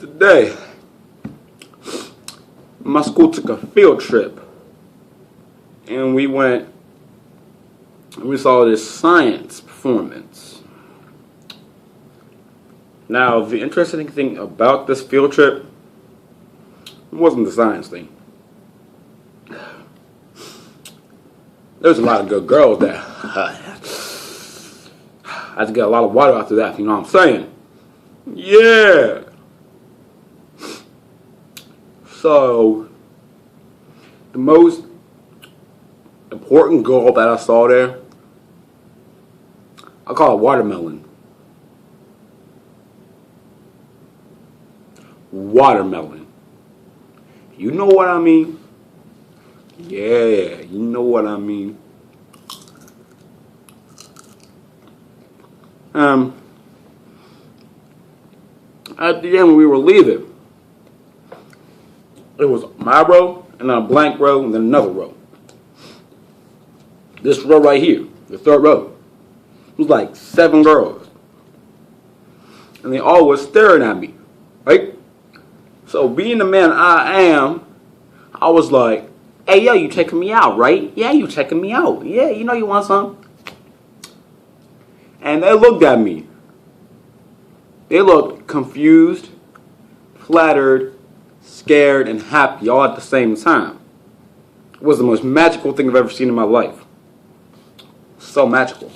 Today, my school took a field trip, and we saw this science performance. Now, the interesting thing about this field trip wasn't the science thing. There's a lot of good girls there. I had to get a lot of water after that, you know what I'm saying? Yeah! So, the most important girl that I saw there, I call it Watermelon. Watermelon. You know what I mean? Yeah, you know what I mean. At the end when we were leaving, it was my row, and then a blank row, and then another row. This row right here, the third row, it was like 7 girls. And they all were staring at me, right? So being the man I am, I was like, hey, yo, you checking me out, right? Yeah, you checking me out. Yeah, you know you want some. And they looked at me. They looked confused, flattered, scared, and happy all at the same time. It was the most magical thing I've ever seen in my life. So magical.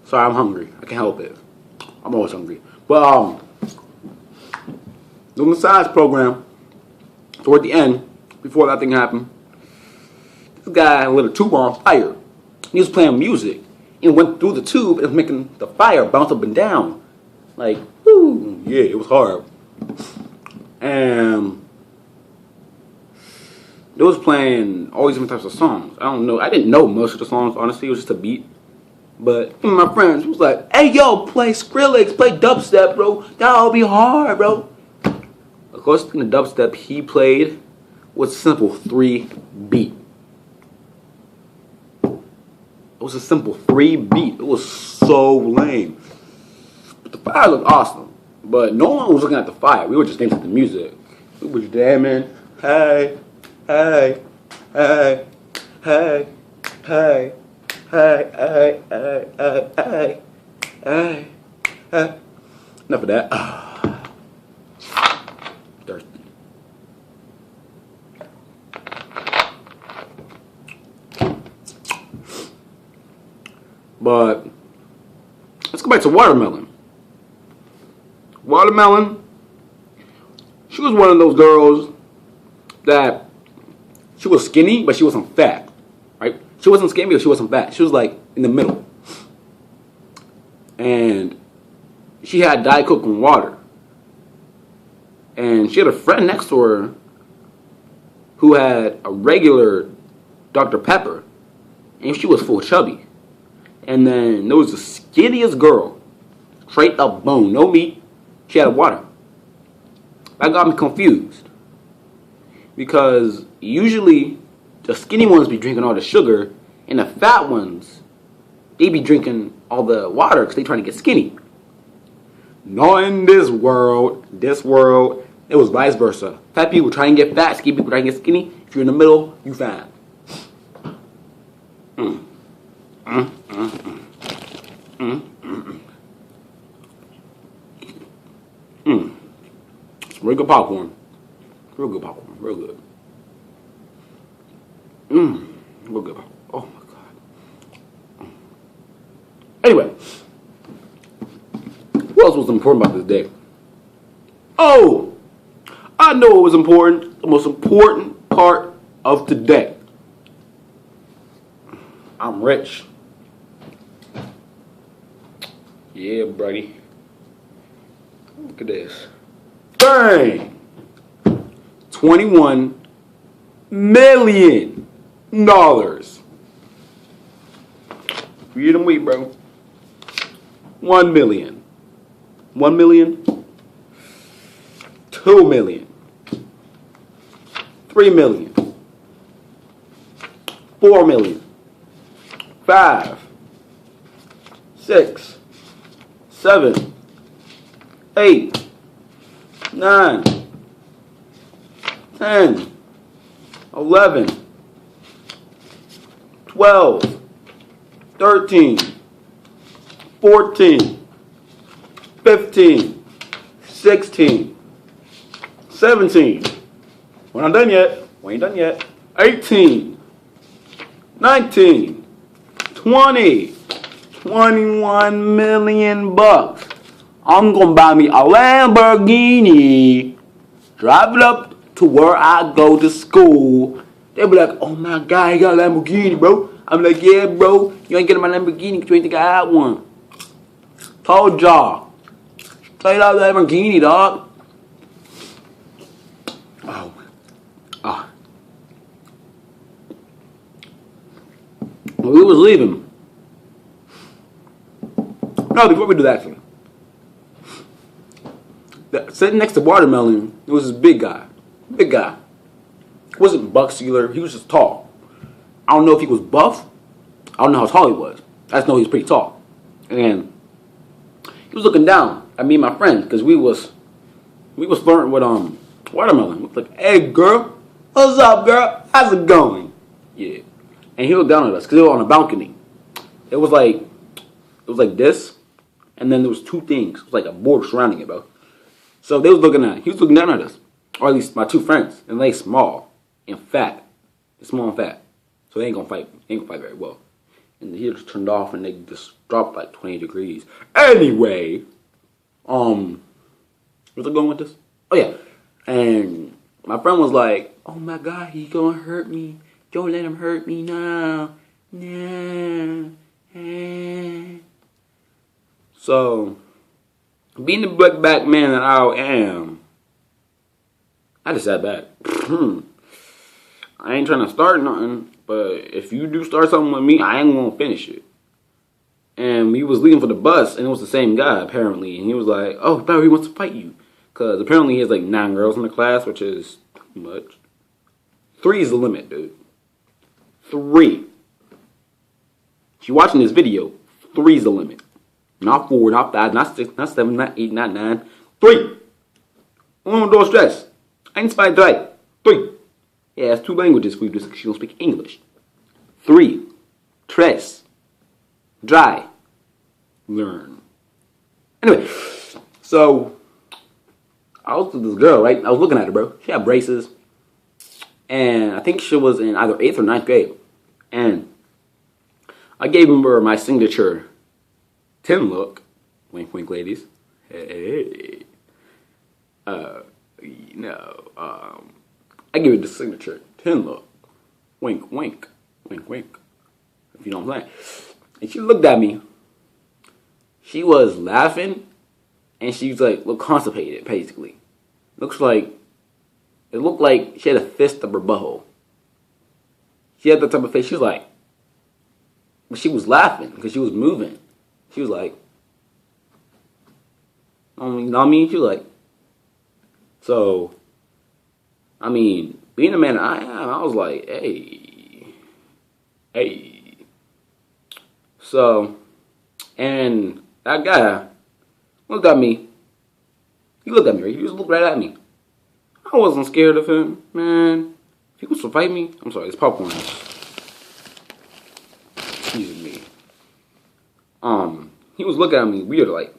Sorry, I'm hungry. I can't help it. I'm always hungry. But, doing the science program, toward the end, before that thing happened, this guy lit a tube on fire. He was playing music. It went through the tube and was making the fire bounce up and down. Like, whoo, yeah, it was hard. And they was playing all these different types of songs. I don't know. I didn't know most of the songs, honestly. It was just a beat. But my friends was like, hey, yo, play Skrillex, play dubstep, bro. That'll be hard, bro. Of course, the dubstep he played was a simple 3 beat. It was a simple 3 beat. It was so lame. But the fire looked awesome. But no one was looking at the fire. We were just dancing to the music. We were jamming. Hey, hey, hey, hey, hey, hey, hey, hey, hey, hey, hey. Enough of that. Thirsty. But let's go back to Watermelon. Watermelon, she was one of those girls that she was skinny, but she wasn't fat, right? She wasn't skinny, but she wasn't fat. She was like in the middle. And she had Diet Coke and water. And she had a friend next to her who had a regular Dr. Pepper. And she was full chubby. And then there was the skinniest girl, straight up bone, no meat. She had water. That got me confused. Because usually the skinny ones be drinking all the sugar, and the fat ones, they be drinking all the water because they trying to get skinny. Not in this world. It was vice versa. Fat people try and get fat, skinny people try and get skinny. If you're in the middle, you fat. It's real good popcorn. Real good popcorn. Real good. Real good popcorn. Oh my god. Anyway. What else was important about this day? Oh! I know it was important. The most important part of today. I'm rich. Yeah, buddy. Look at this. Dang! $21 million. Freedom week, bro. 1 million. 1 million. 2 million. 3 million. 4 million. 5, 6, 7, 8, 9, 10, 11, 12, 13, 14, 15, 16, 17. We're not done yet. We ain't done yet. 18, 19, 20, 21 million bucks. I'm gonna buy me a Lamborghini, drive it up to where I go to school. They'll be like, oh my God, you got a Lamborghini, bro. I'm like, yeah, bro, you ain't getting my Lamborghini because you ain't think I had one. Told y'all. Tell you that Lamborghini, dog. Oh. Ah. When we was leaving. No, before we do that, actually. Sitting next to Watermelon, it was this big guy. Big guy. He wasn't buxular, he was just tall. I don't know if he was buff. I don't know how tall he was. I just know he was pretty tall. And he was looking down at me and my friend because we was flirting with Watermelon. We was like, hey girl, what's up girl? How's it going? Yeah. And he looked down at us because they were on a balcony. It was like this, and then there was two things. It was like a board surrounding it, bro. So he was looking down at us. Or at least my two friends. And they small and fat. They're small and fat. So they ain't gonna fight. They ain't gonna fight very well. And the heat just turned off and they just dropped like 20 degrees. Anyway, where's I going with this? Oh yeah. And my friend was like, oh my God, he gonna hurt me. Don't let him hurt me now. Nah. So, being the black man that I am, I just sat back. I ain't trying to start nothing, but if you do start something with me, I ain't gonna finish it. And we was leaving for the bus, and it was the same guy, apparently. And he was like, oh, bro, he wants to fight you. Because apparently he has like 9 girls in the class, which is too much. 3 is the limit, dude. 3. If you're watching this video, 3 is the limit. Not 4, not 5, not 6, not 7, not 8, not 9. 3. Uno, dos, tres. Eins, zwei, drei. 3. Yeah, that's 2 languages for you just because you don't speak English. 3. Tres. Dry. Learn. Anyway, so I was with this girl, right? I was looking at her, bro. She had braces. And I think she was in either 8th or 9th grade. And I gave her my signature 10 look. Wink, wink, ladies. Hey. I give it the signature 10 look. Wink, wink. Wink, wink. If you know what I'm saying. And she looked at me. She was laughing. And she was like, looked constipated, basically. It looked like she had a fist up her butthole. She had that type of face. She was like, but she was laughing because she was moving. She was like, you know what I mean? She was like, so, I mean, being the man I am, I was like, hey. So, and that guy looked at me. He looked at me, right? He just looked right at me. I wasn't scared of him, man. If he was to fight me, I'm sorry, it's popcorn. Excuse me. He was looking at me weird, like,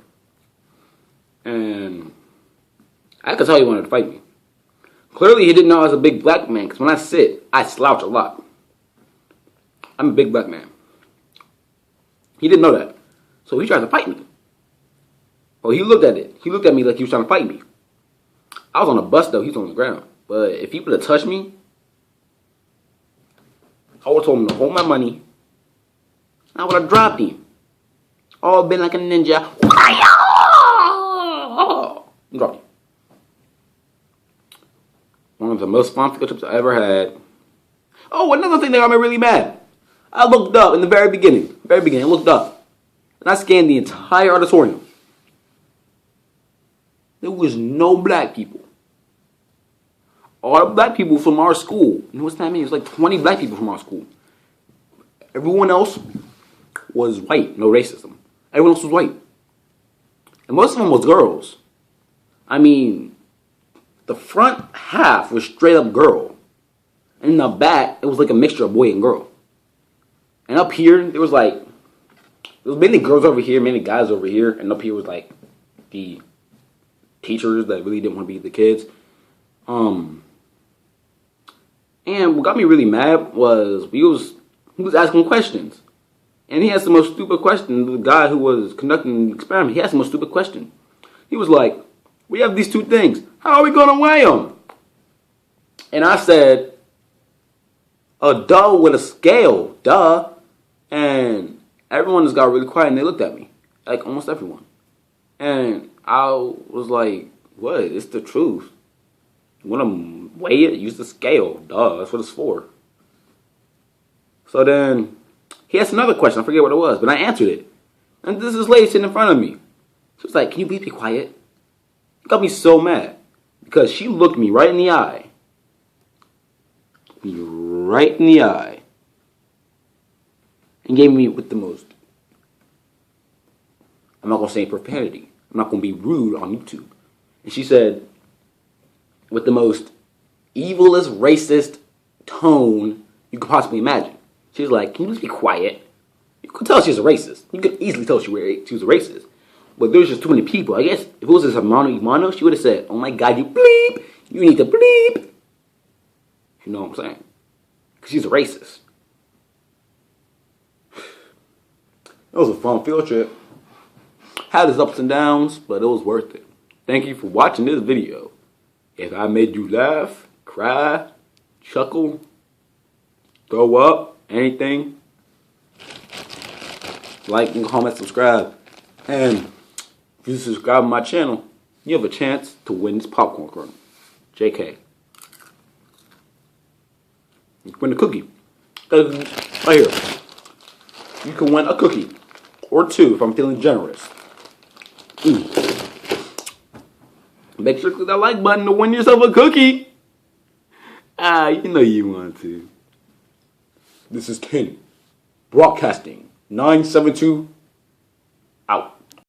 and I could tell he wanted to fight me. Clearly, he didn't know I was a big black man, because when I sit, I slouch a lot. I'm a big black man. He didn't know that. So he tried to fight me. Well, he looked at it. He looked at me like he was trying to fight me. I was on a bus, though. He was on the ground. But if he would have touched me, I would have told him to hold my money. I would have dropped him. All been like a ninja. Dropped him. One of the most fun field trips I ever had. Oh, another thing that got me really mad. I looked up in the very beginning. I looked up. And I scanned the entire auditorium. There was no black people. All the black people from our school. You know what's that mean? It was like 20 black people from our school. Everyone else was white. No racism. Everyone else was white. And most of them was girls. I mean, the front half was straight up girl. And in the back, it was like a mixture of boy and girl. And up here, there was mainly girls over here, mainly guys over here. And up here was like the teachers that really didn't want to be the kids. And what got me really mad was he was asking questions. And he asked the most stupid question. The guy who was conducting the experiment, he asked the most stupid question. He was like, we have these two things. How are we going to weigh them? And I said, a duh with a scale, duh. And everyone just got really quiet and they looked at me. Like almost everyone. And I was like, what? It's the truth. You want to weigh it? Use the scale. Duh, that's what it's for. So then he asked another question. I forget what it was, but I answered it. And this lady sitting in front of me. She was like, can you please be quiet? It got me so mad. Because she looked me right in the eye. Right in the eye. And gave me with the most, I'm not going to say profanity. I'm not going to be rude on YouTube. And she said, with the most evilest, racist tone you could possibly imagine. She was like, can you just be quiet? You could tell she's a racist. You could easily tell she was a racist. But there was just too many people. I guess if it was this Imano, she would have said, oh my God, you bleep. You need to bleep. You know what I'm saying? Because she's a racist. It was a fun field trip. Had its ups and downs, but it was worth it. Thank you for watching this video. If I made you laugh, cry, chuckle, throw up, anything, like and comment, subscribe. And if you subscribe to my channel, you have a chance to win this popcorn kernel. JK. You can win a cookie. Right here. You can win a cookie. Or two if I'm feeling generous. Make sure to click that like button to win yourself a cookie. You know you want to. This is Kenny. Broadcasting 972 out.